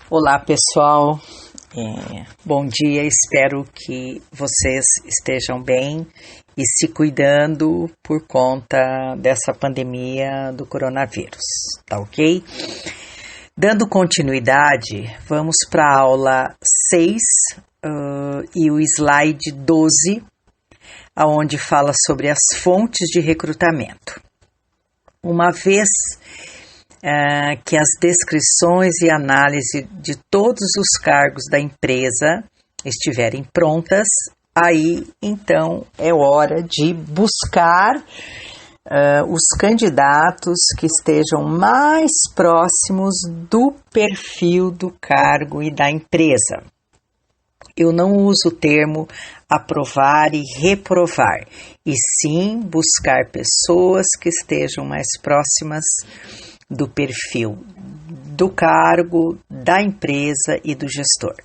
Olá pessoal, bom dia, espero que vocês estejam bem e se cuidando por conta dessa pandemia do coronavírus, tá ok? Dando continuidade, vamos para a aula 6 e o slide 12, onde fala sobre as fontes de recrutamento. Uma vez que as descrições e análise de todos os cargos da empresa estiverem prontas, aí então é hora de buscar os candidatos que estejam mais próximos do perfil do cargo e da empresa. Eu não uso o termo aprovar e reprovar, e sim buscar pessoas que estejam mais próximas do perfil do cargo, da empresa e do gestor.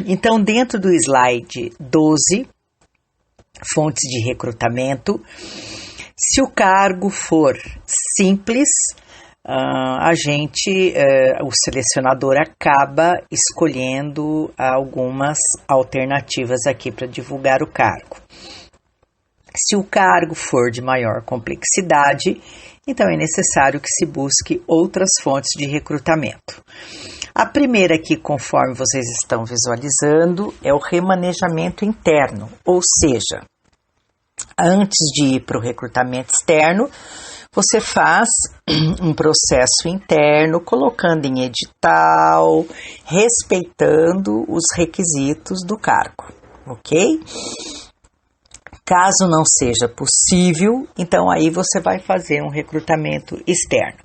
Então, dentro do slide 12, fontes de recrutamento, se o cargo for simples, o selecionador acaba escolhendo algumas alternativas aqui para divulgar o cargo. Se o cargo for de maior complexidade, então é necessário que se busque outras fontes de recrutamento. A primeira aqui, conforme vocês estão visualizando, é o remanejamento interno, ou seja, antes de ir para o recrutamento externo, você faz um processo interno, colocando em edital, respeitando os requisitos do cargo, ok? Caso não seja possível, então aí você vai fazer um recrutamento externo.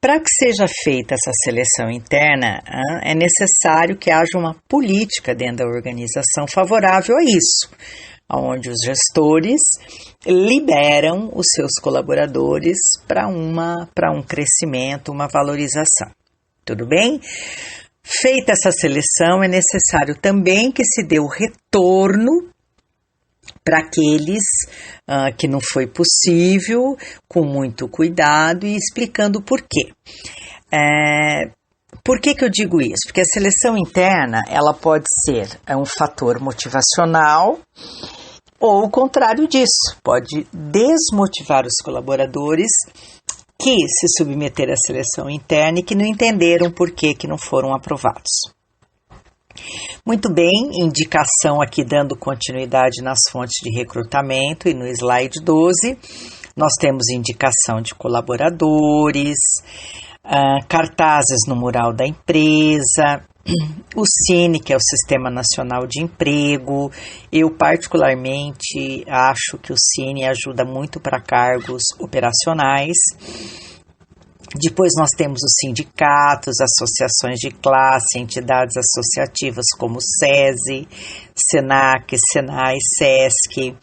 Para que seja feita essa seleção interna, é necessário que haja uma política dentro da organização favorável a isso, onde os gestores liberam os seus colaboradores para um crescimento, uma valorização. Tudo bem? Feita essa seleção, é necessário também que se dê o retorno para aqueles que não foi possível, com muito cuidado e explicando por quê. Por que eu digo isso? Porque a seleção interna, ela pode ser um fator motivacional ou o contrário disso, pode desmotivar os colaboradores que se submeteram à seleção interna e que não entenderam por que não foram aprovados. Muito bem, indicação aqui dando continuidade nas fontes de recrutamento e no slide 12, nós temos indicação de colaboradores, cartazes no mural da empresa, o Cine, que é o Sistema Nacional de Emprego. Eu particularmente acho que o Cine ajuda muito para cargos operacionais. Depois nós temos os sindicatos, associações de classe, entidades associativas como SESI, SENAC, SENAI, SESC,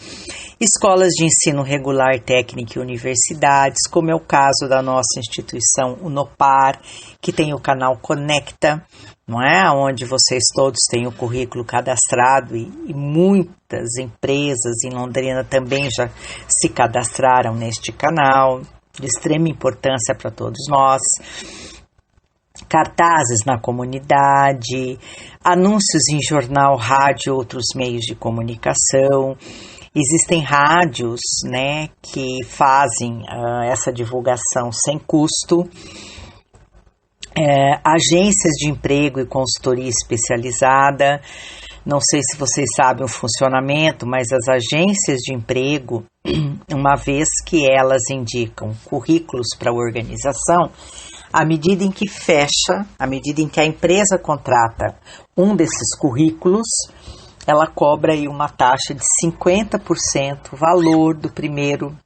escolas de ensino regular, técnico e universidades, como é o caso da nossa instituição Unopar, que tem o canal Conecta, não é? Onde vocês todos têm o currículo cadastrado e muitas empresas em Londrina também já se cadastraram neste canal, de extrema importância para todos nós. Cartazes na comunidade, anúncios em jornal, rádio e outros meios de comunicação. Existem rádios, né, que fazem essa divulgação sem custo. Agências de emprego e consultoria especializada. Não sei se vocês sabem o funcionamento, mas as agências de emprego, uma vez que elas indicam currículos para a organização, à medida em que fecha, à medida em que a empresa contrata um desses currículos, ela cobra aí uma taxa de 50% valor do primeiro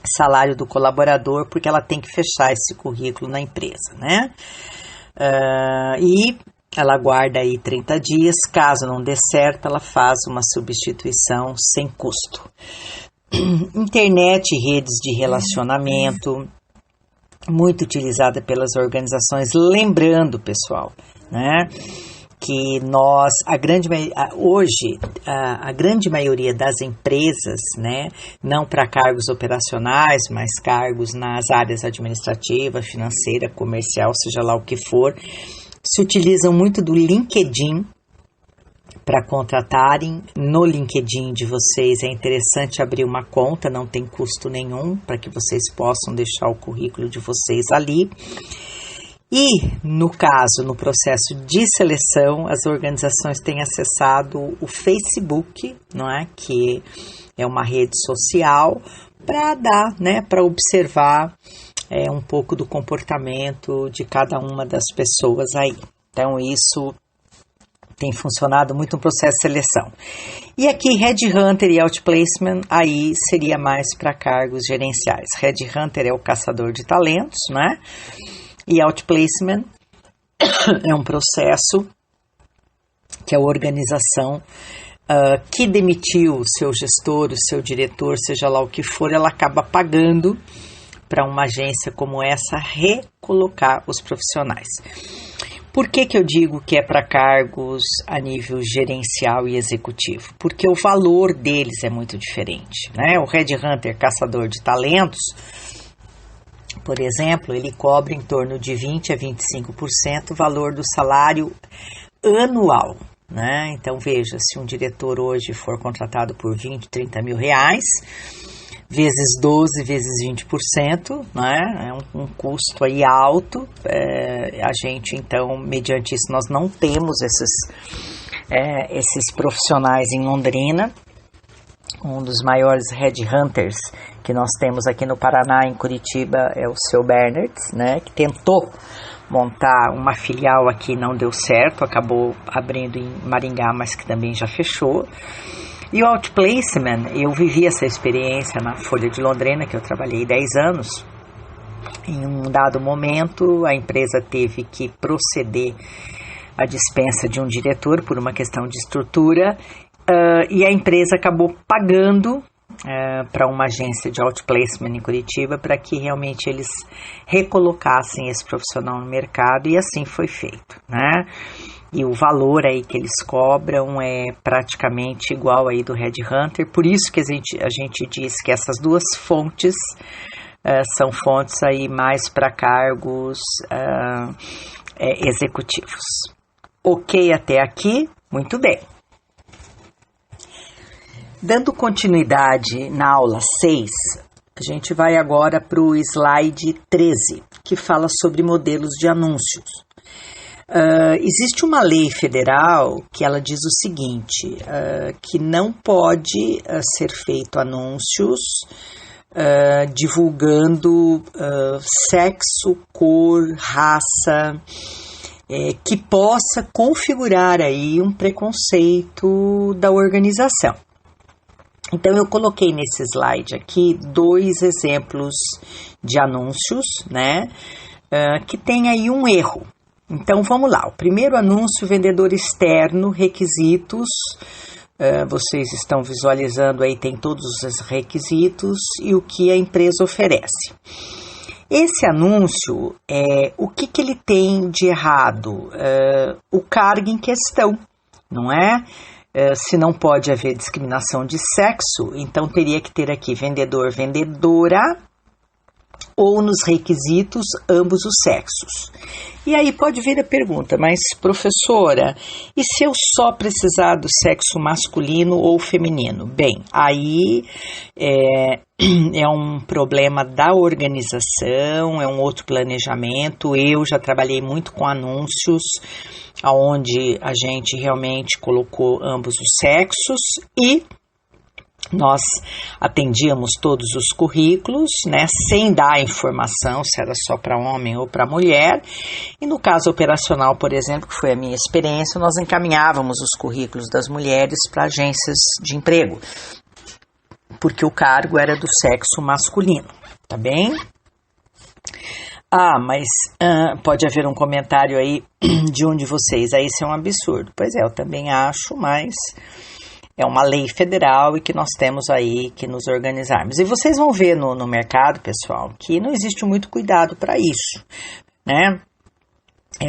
salário do colaborador, porque ela tem que fechar esse currículo na empresa, né? E ela aguarda aí 30 dias, caso não dê certo, ela faz uma substituição sem custo. Internet e redes de relacionamento, muito utilizada pelas organizações, lembrando, pessoal, né, que hoje, a grande maioria das empresas, né, não para cargos operacionais, mas cargos nas áreas administrativa, financeira, comercial, seja lá o que for, se utilizam muito do LinkedIn para contratarem. No LinkedIn de vocês é interessante abrir uma conta, não tem custo nenhum, para que vocês possam deixar o currículo de vocês ali. E, no caso, no processo de seleção, as organizações têm acessado o Facebook, não é? Que é uma rede social, para dar, né, para observar um pouco do comportamento de cada uma das pessoas aí. Então, isso tem funcionado muito no processo de seleção. E aqui, Headhunter e Outplacement, aí seria mais para cargos gerenciais. Headhunter é o caçador de talentos, né? E Outplacement é um processo que a organização que demitiu o seu gestor, o seu diretor, seja lá o que for, ela acaba pagando para uma agência como essa recolocar os profissionais. Por que eu digo que é para cargos a nível gerencial e executivo? Porque o valor deles é muito diferente, né? O Headhunter, caçador de talentos, por exemplo, ele cobra em torno de 20% a 25% o valor do salário anual, né? Então, veja, se um diretor hoje for contratado por 20, 30 mil reais, vezes 12, vezes 20%, né? É um custo aí alto. A gente, então, mediante isso, nós não temos esses profissionais em Londrina. Um dos maiores headhunters que nós temos aqui no Paraná, em Curitiba, é o seu Bernard, né, que tentou montar uma filial aqui, não deu certo, acabou abrindo em Maringá, mas que também já fechou. E o Outplacement, eu vivi essa experiência na Folha de Londrina, que eu trabalhei 10 anos. Em um dado momento, a empresa teve que proceder à dispensa de um diretor por uma questão de estrutura, e a empresa acabou pagando para uma agência de outplacement em Curitiba para que realmente eles recolocassem esse profissional no mercado, e assim foi feito, né? E o valor aí que eles cobram é praticamente igual aí do Headhunter, por isso que a gente diz que essas duas fontes são fontes aí mais para cargos executivos. Ok até aqui? Muito bem. Dando continuidade na aula 6, a gente vai agora para o slide 13, que fala sobre modelos de anúncios. Existe uma lei federal que ela diz o seguinte, que não pode ser feito anúncios divulgando sexo, cor, raça, que possa configurar aí um preconceito da organização. Então, eu coloquei nesse slide aqui 2 exemplos de anúncios, né, que tem aí um erro. Então, vamos lá. O primeiro anúncio, vendedor externo, requisitos. Vocês estão visualizando aí, tem todos os requisitos e o que a empresa oferece. Esse anúncio, o que ele tem de errado? O cargo em questão, não é? Se não pode haver discriminação de sexo, então teria que ter aqui vendedor, vendedora, ou nos requisitos ambos os sexos. E aí pode vir a pergunta, mas professora, e se eu só precisar do sexo masculino ou feminino? Bem, aí é um problema da organização, é um outro planejamento. Eu já trabalhei muito com anúncios, onde a gente realmente colocou ambos os sexos e nós atendíamos todos os currículos, né, sem dar informação se era só para homem ou para mulher. E no caso operacional, por exemplo, que foi a minha experiência, nós encaminhávamos os currículos das mulheres para agências de emprego, porque o cargo era do sexo masculino, tá bem? Mas pode haver um comentário aí de um de vocês, isso é um absurdo. Pois é, eu também acho, mas é uma lei federal e que nós temos aí que nos organizarmos. E vocês vão ver no mercado, pessoal, que não existe muito cuidado para isso, né?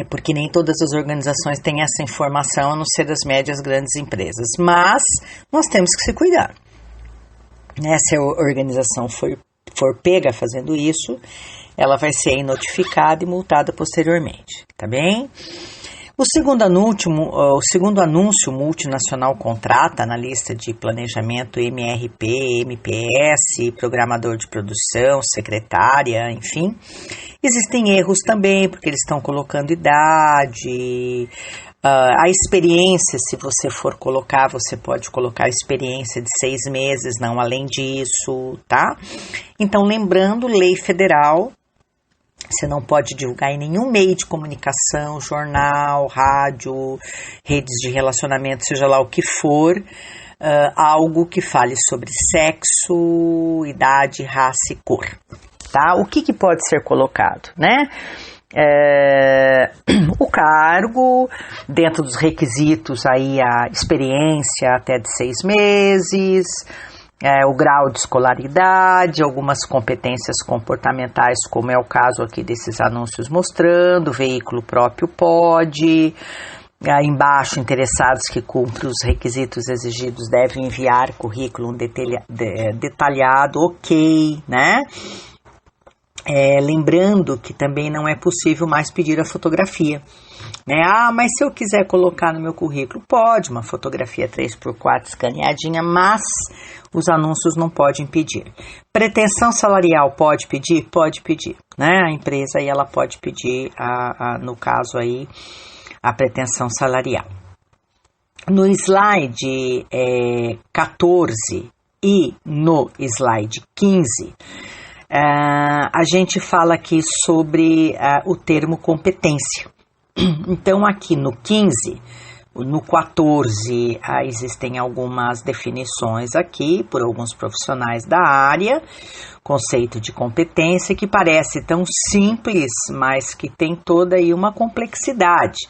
porque nem todas as organizações têm essa informação, a não ser das médias grandes empresas. Mas nós temos que se cuidar. Se a organização for pega fazendo isso, ela vai ser notificada e multada posteriormente, tá bem? O segundo anúncio multinacional contrata na lista de planejamento MRP, MPS, programador de produção, secretária, enfim. Existem erros também, porque eles estão colocando idade, a experiência, se você for colocar, você pode colocar experiência de 6 meses, não além disso, tá? Então, lembrando, lei federal, você não pode divulgar em nenhum meio de comunicação, jornal, rádio, redes de relacionamento, seja lá o que for, algo que fale sobre sexo, idade, raça e cor, tá? O que pode ser colocado, né? O cargo, dentro dos requisitos, aí a experiência até de 6 meses, o grau de escolaridade, algumas competências comportamentais, como é o caso aqui desses anúncios mostrando, veículo próprio pode, embaixo, interessados que cumprem os requisitos exigidos devem enviar currículo detalhado, ok, né? Lembrando que também não é possível mais pedir a fotografia, né? Mas se eu quiser colocar no meu currículo, pode, uma fotografia 3x4 escaneadinha, mas os anúncios não podem pedir. Pretensão salarial pode pedir? Pode pedir, né? A empresa aí, ela pode pedir, no caso aí, a pretensão salarial. No slide 14 e no slide 15, a gente fala aqui sobre o termo competência. Então, aqui no 15, no 14, existem algumas definições aqui por alguns profissionais da área, conceito de competência que parece tão simples, mas que tem toda aí uma complexidade.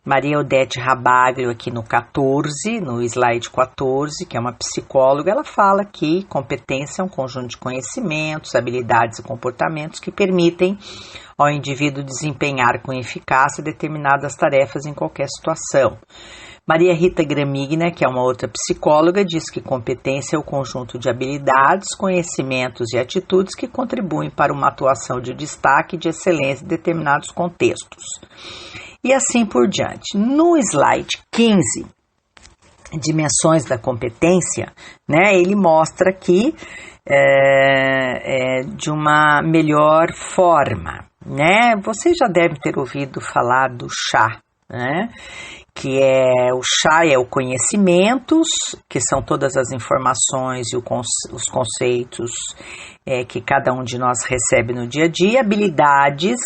Maria Odete Rabaglio, aqui no 14, no slide 14, que é uma psicóloga, ela fala que competência é um conjunto de conhecimentos, habilidades e comportamentos que permitem ao indivíduo desempenhar com eficácia determinadas tarefas em qualquer situação. Maria Rita Gramigna, que é uma outra psicóloga, diz que competência é o conjunto de habilidades, conhecimentos e atitudes que contribuem para uma atuação de destaque e de excelência em determinados contextos. E assim por diante. No slide 15, dimensões da competência, né, ele mostra aqui de uma melhor forma, né? Você já deve ter ouvido falar do chá, né? Que o chá é o conhecimentos, que são todas as informações e os conceitos que cada um de nós recebe no dia a dia, habilidades,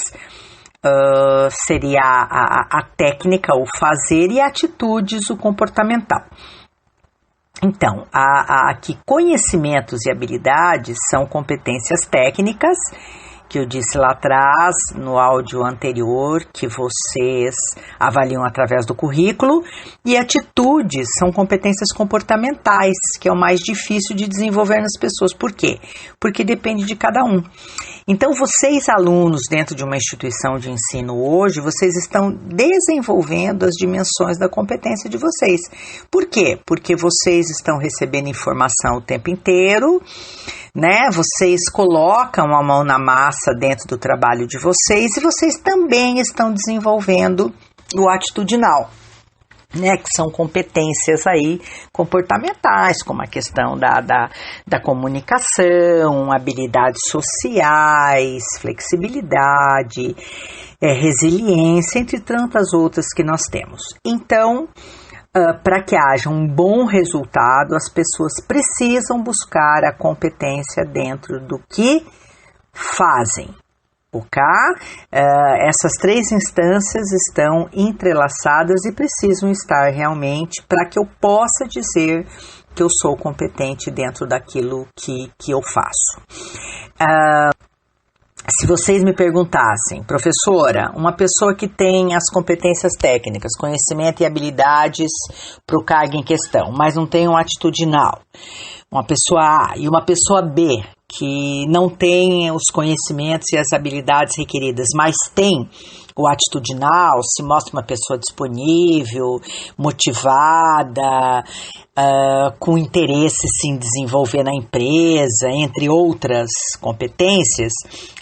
seria a técnica, o fazer, e atitudes, o comportamental. Então, aqui conhecimentos e habilidades são competências técnicas, que eu disse lá atrás, no áudio anterior, que vocês avaliam através do currículo, e atitudes são competências comportamentais, que é o mais difícil de desenvolver nas pessoas. Por quê? Porque depende de cada um. Então, vocês, alunos, dentro de uma instituição de ensino hoje, vocês estão desenvolvendo as dimensões da competência de vocês. Por quê? Porque vocês estão recebendo informação o tempo inteiro, né? Vocês colocam a mão na massa dentro do trabalho de vocês e vocês também estão desenvolvendo o atitudinal, né? Que são competências aí comportamentais, como a questão da comunicação, habilidades sociais, flexibilidade, resiliência, entre tantas outras que nós temos. Então, para que haja um bom resultado, as pessoas precisam buscar a competência dentro do que fazem. Ok? Essas 3 instâncias estão entrelaçadas e precisam estar realmente para que eu possa dizer que eu sou competente dentro daquilo que eu faço. Se vocês me perguntassem, professora, uma pessoa que tem as competências técnicas, conhecimento e habilidades para o cargo em questão, mas não tem um atitudinal, uma pessoa A e uma pessoa B, que não tem os conhecimentos e as habilidades requeridas, mas tem o atitudinal, se mostra uma pessoa disponível, motivada, com interesse em desenvolver na empresa, entre outras competências,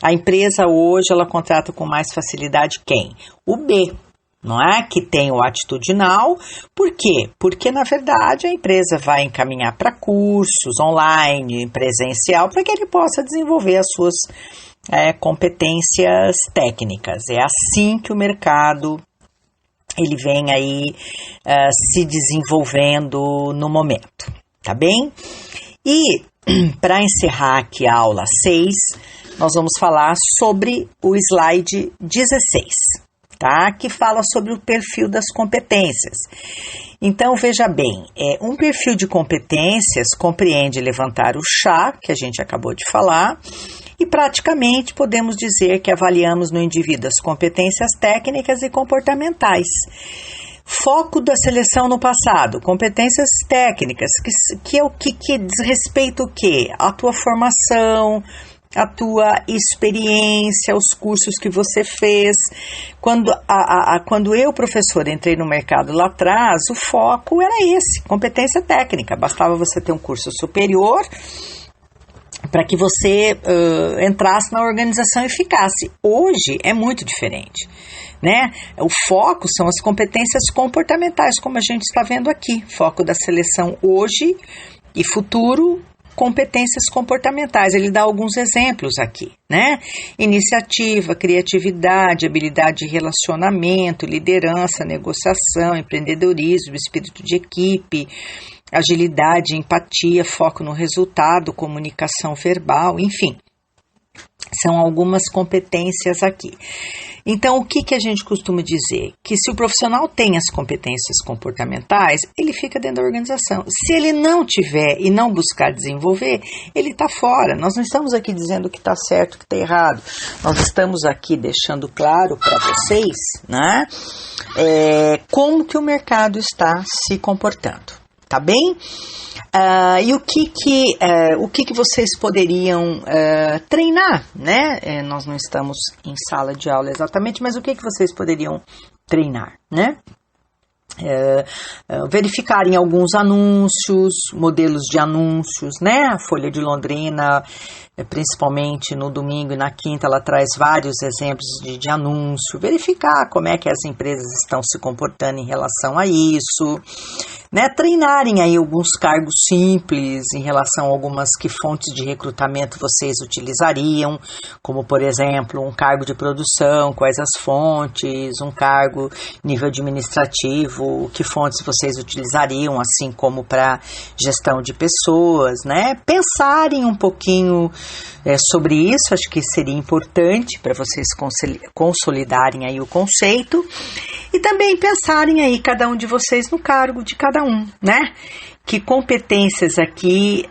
a empresa hoje ela contrata com mais facilidade quem? O B, não é? Que tem o atitudinal. Por quê? Porque, na verdade, a empresa vai encaminhar para cursos online, presencial, para que ele possa desenvolver as suas competências técnicas. É assim que o mercado ele vem aí se desenvolvendo no momento, tá bem? E para encerrar aqui a aula 6, nós vamos falar sobre o slide 16, tá? Que fala sobre o perfil das competências. Então, veja bem, um perfil de competências compreende levantar o chá, que a gente acabou de falar, e praticamente podemos dizer que avaliamos no indivíduo as competências técnicas e comportamentais. Foco da seleção no passado, competências técnicas, que é o que diz respeito o quê? A tua formação, a tua experiência, os cursos que você fez. Quando eu, professor, entrei no mercado lá atrás, o foco era esse, competência técnica. Bastava você ter um curso superior para que você entrasse na organização e ficasse. Hoje é muito diferente, né? O foco são as competências comportamentais, como a gente está vendo aqui. Foco da seleção hoje e futuro, competências comportamentais. Ele dá alguns exemplos aqui, né? Iniciativa, criatividade, habilidade de relacionamento, liderança, negociação, empreendedorismo, espírito de equipe, agilidade, empatia, foco no resultado, comunicação verbal, enfim. São algumas competências aqui. Então, o que a gente costuma dizer? Que se o profissional tem as competências comportamentais, ele fica dentro da organização. Se ele não tiver e não buscar desenvolver, ele está fora. Nós não estamos aqui dizendo que está certo, que está errado. Nós estamos aqui deixando claro para vocês, né, como que o mercado está se comportando. Tá bem? E o que vocês poderiam treinar, né? Nós não estamos em sala de aula exatamente, mas o que vocês poderiam treinar, né? Verificarem alguns anúncios, modelos de anúncios, né? A Folha de Londrina, principalmente no domingo e na quinta, ela traz vários exemplos de anúncio. Verificar como é que as empresas estão se comportando em relação a isso, né? Treinarem aí alguns cargos simples em relação a algumas que fontes de recrutamento vocês utilizariam, como por exemplo um cargo de produção, quais as fontes, um cargo nível administrativo, que fontes vocês utilizariam, assim como para gestão de pessoas, né? Pensarem um pouquinho sobre isso, acho que seria importante para vocês consolidarem aí o conceito. E também pensarem aí, cada um de vocês, no cargo de cada um, né? Que competências aqui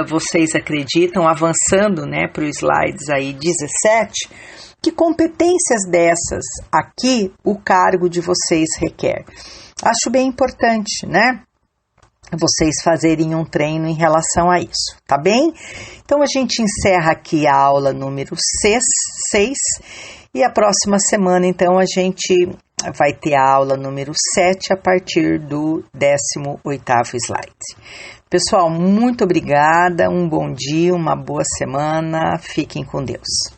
vocês acreditam, avançando, né, para o slides aí 17, que competências dessas aqui o cargo de vocês requer? Acho bem importante, né? Vocês fazerem um treino em relação a isso, tá bem? Então a gente encerra aqui a aula número 6 e a próxima semana, então, a gente vai ter a aula número 7 a partir do 18º slide. Pessoal, muito obrigada, um bom dia, uma boa semana, fiquem com Deus.